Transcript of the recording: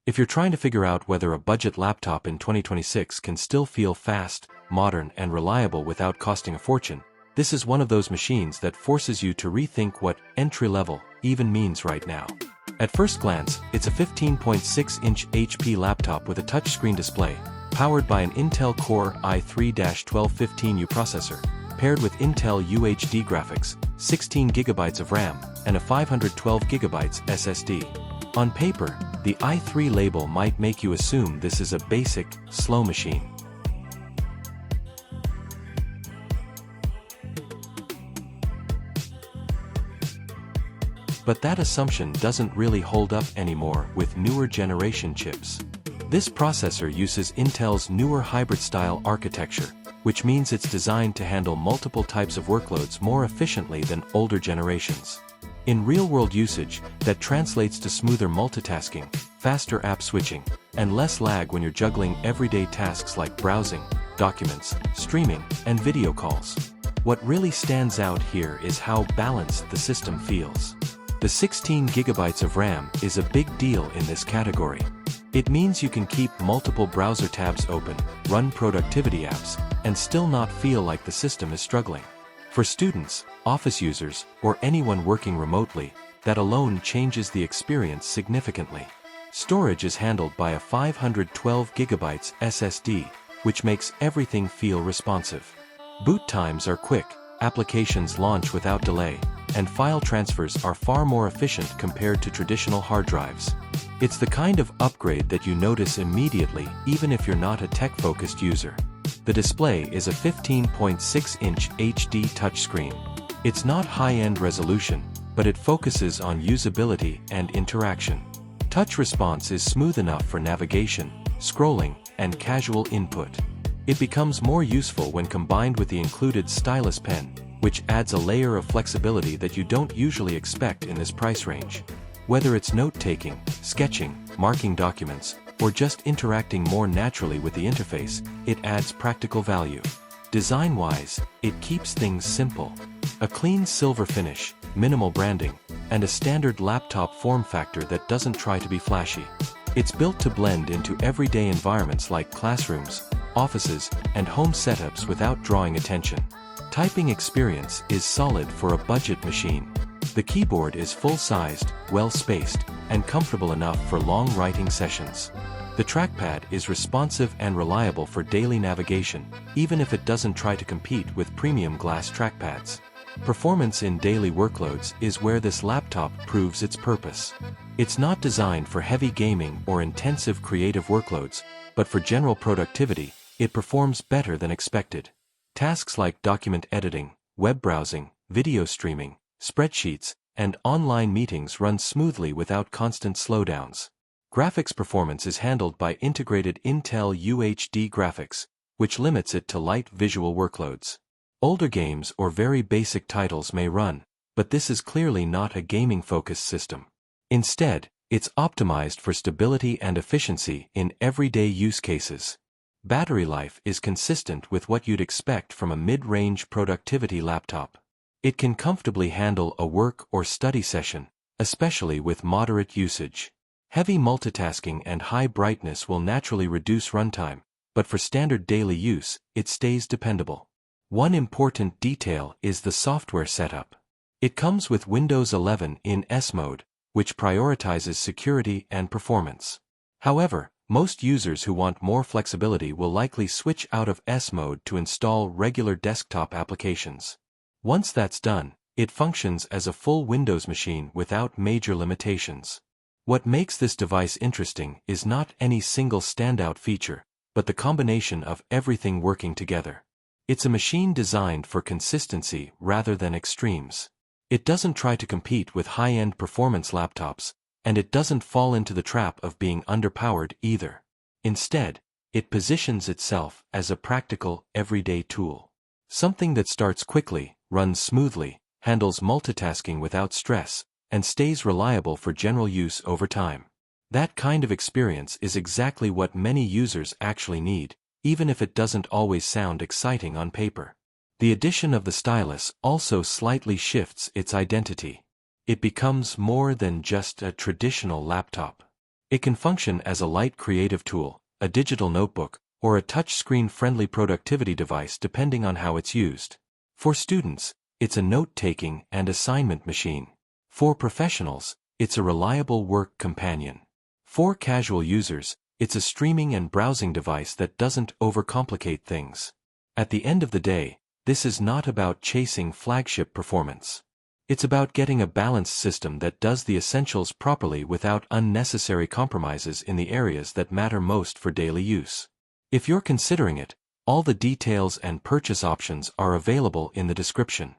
If you're trying to figure out whether a budget laptop in 2026 can still feel fast, modern, and reliable without costing a fortune, this is one of those machines that forces you to rethink what entry-level even means right now. At first glance, it's a 15.6-inch HP laptop with a touchscreen display, powered by an Intel Core i3-1215U processor, paired with Intel UHD graphics, 16GB of RAM, and a 512GB SSD. On paper, the i3 label might make you assume this is a basic, slow machine. But that assumption doesn't really hold up anymore with newer generation chips. This processor uses Intel's newer hybrid-style architecture, which means it's designed to handle multiple types of workloads more efficiently than older generations. In real-world usage, that translates to smoother multitasking, faster app switching, and less lag when you're juggling everyday tasks like browsing, documents, streaming, and video calls. What really stands out here is how balanced the system feels. The 16GB of RAM is a big deal in this category. It means you can keep multiple browser tabs open, run productivity apps, and still not feel like the system is struggling. For students, office users, or anyone working remotely, that alone changes the experience significantly. Storage is handled by a 512GB SSD, which makes everything feel responsive. Boot times are quick, applications launch without delay, and file transfers are far more efficient compared to traditional hard drives. It's the kind of upgrade that you notice immediately even if you're not a tech-focused user. The display is a 15.6-inch HD touchscreen. It's not high-end resolution, but it focuses on usability and interaction. Touch response is smooth enough for navigation, scrolling, and casual input. It becomes more useful when combined with the included stylus pen, which adds a layer of flexibility that you don't usually expect in this price range. Whether it's note-taking, sketching, marking documents, or just interacting more naturally with the interface, it adds practical value. Design-wise, it keeps things simple. A clean silver finish, minimal branding, and a standard laptop form factor that doesn't try to be flashy. It's built to blend into everyday environments like classrooms, offices, and home setups without drawing attention. Typing experience is solid for a budget machine. The keyboard is full-sized, well-spaced, and comfortable enough for long writing sessions. The trackpad is responsive and reliable for daily navigation, even if it doesn't try to compete with premium glass trackpads. Performance in daily workloads is where this laptop proves its purpose. It's not designed for heavy gaming or intensive creative workloads, but for general productivity, it performs better than expected. Tasks like document editing, web browsing, video streaming, spreadsheets, and online meetings run smoothly without constant slowdowns. Graphics performance is handled by integrated Intel UHD graphics, which limits it to light visual workloads. Older games or very basic titles may run, but this is clearly not a gaming-focused system. Instead, it's optimized for stability and efficiency in everyday use cases. Battery life is consistent with what you'd expect from a mid-range productivity laptop. It can comfortably handle a work or study session, especially with moderate usage. Heavy multitasking and high brightness will naturally reduce runtime, but for standard daily use, it stays dependable. One important detail is the software setup. It comes with Windows 11 in S mode, which prioritizes security and performance. However, most users who want more flexibility will likely switch out of S mode to install regular desktop applications. Once that's done, it functions as a full Windows machine without major limitations. What makes this device interesting is not any single standout feature, but the combination of everything working together. It's a machine designed for consistency rather than extremes. It doesn't try to compete with high-end performance laptops, and it doesn't fall into the trap of being underpowered either. Instead, it positions itself as a practical, everyday tool. Something that starts quickly, runs smoothly, handles multitasking without stress, and stays reliable for general use over time. That kind of experience is exactly what many users actually need, even if it doesn't always sound exciting on paper. The addition of the stylus also slightly shifts its identity. It becomes more than just a traditional laptop. It can function as a light creative tool, a digital notebook, or a touchscreen-friendly productivity device depending on how it's used. For students, it's a note-taking and assignment machine. For professionals, it's a reliable work companion. For casual users, it's a streaming and browsing device that doesn't overcomplicate things. At the end of the day, this is not about chasing flagship performance. It's about getting a balanced system that does the essentials properly without unnecessary compromises in the areas that matter most for daily use. If you're considering it, all the details and purchase options are available in the description.